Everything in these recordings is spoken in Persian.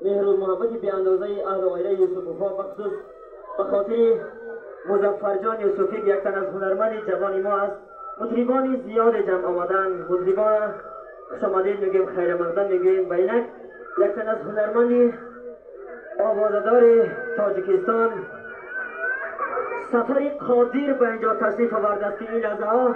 مهر و محبت بی اندازه اهل و غیره یوسف وفا بخصوص به خاطر مظفر جان یوسفی یک تن از هنرمند جوان ما است. مطربان زیاد جمع آمدن، مطربان خوش آمدید میگیم، خیر مقدم میگیم. و اینک یک تن از هنرمند آوازدار تاجیکستان سفر قادر به اینجا تشریف آورده است که این لحظه ها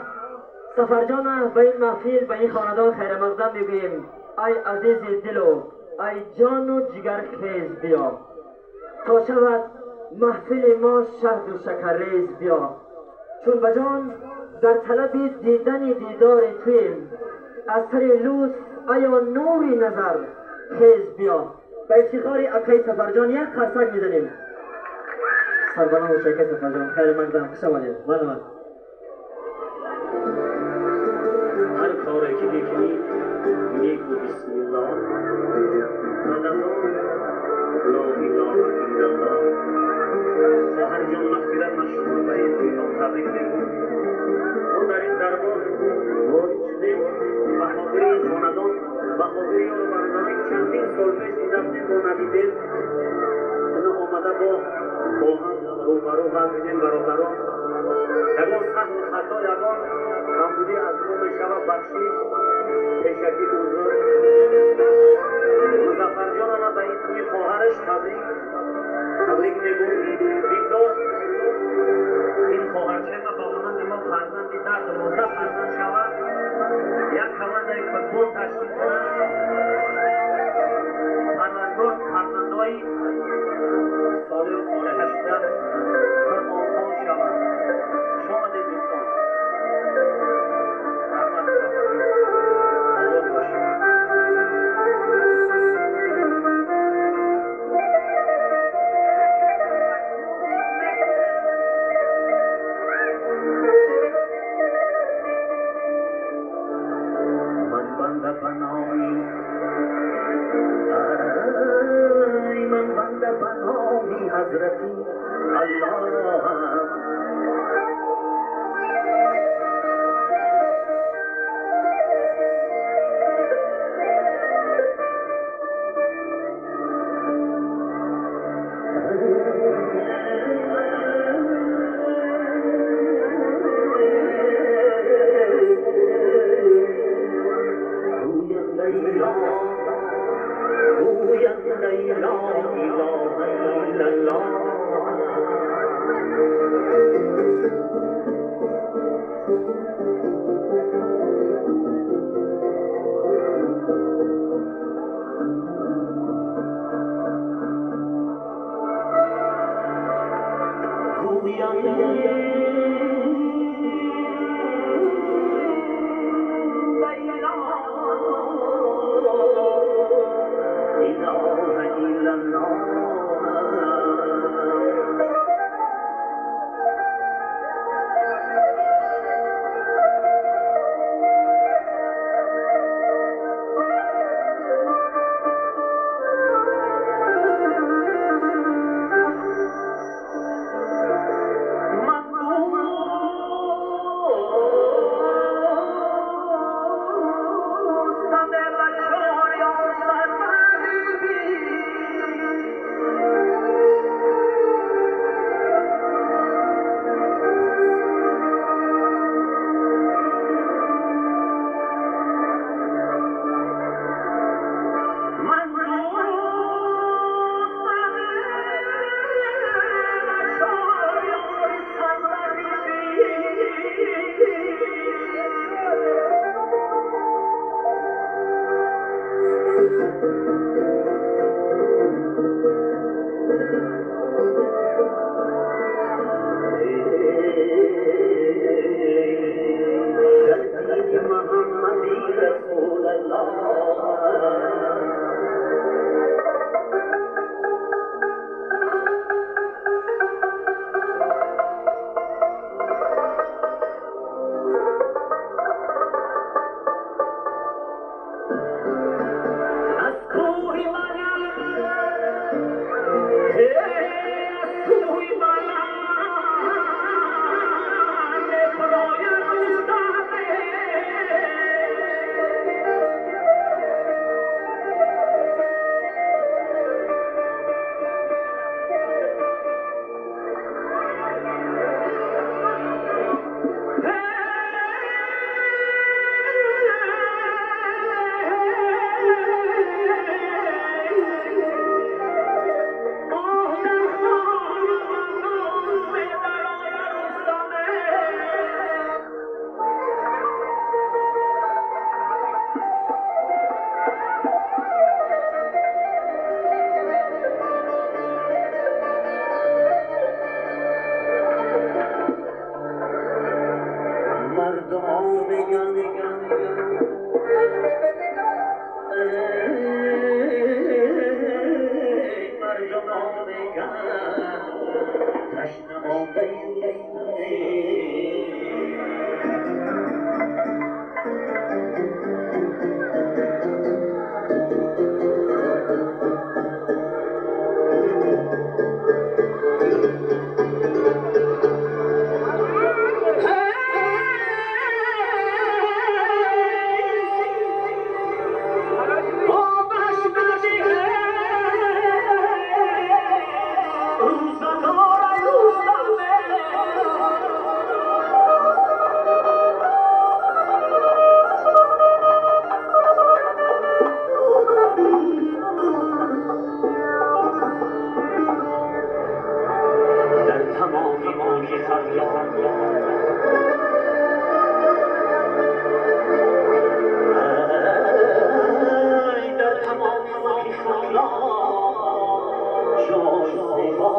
سفر جان به این محفل به این خاندان خیر مقدم میگیم. ای عزیز دلو، ای جان و جگر خیز بیا، تا شود محفل ما شهد و شکرریز بیا. چون بجان در طلب دیدن دیدار تویم، از سر لوس ایا نوری نظر خیز بیا. به افتخار اکای سفرجان یک خرسک میزنیم. سربنام و شیخ سفرجان خیر مقدم، خوش آمدید. من هر کاری که میکنی میگو بسم الله، بعد از آن لا اله الا الله. خواهر جان مغفرت نشما به این دیدان تبریک میگو. ما در این دربار وارد شدیم به خاطر این خاندان، به خاطر یار و برادرانی که چندین سال پیش دیدیم ما ندیدیم. اینا آمده با هم روبرو بودیم برادران. یگان سهم خطا، یگان کمبودی از ما میشود بخشش پیشکی بزرگ. مظفر جان ما به این توی خواهرش تبریک میگو. بگذار این خواهرچه ما با مانند ما فرزندی در 12 فرزند شود، یک کمانده فوتبال تشکیل کنند، پروردگار فرزندهای صالح و صالحه شده پر آسان شود. شما ده دوستان رحمت مظفر جان آباد باشید. من بنده پناهی، من بنده پناهی حضرتی اللهم.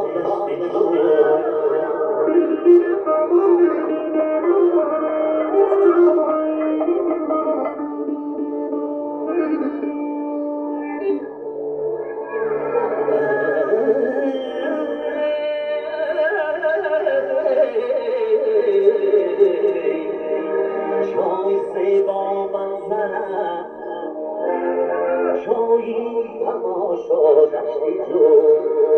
دشت تو جای زیبا منظره جایی تماشا دشت تو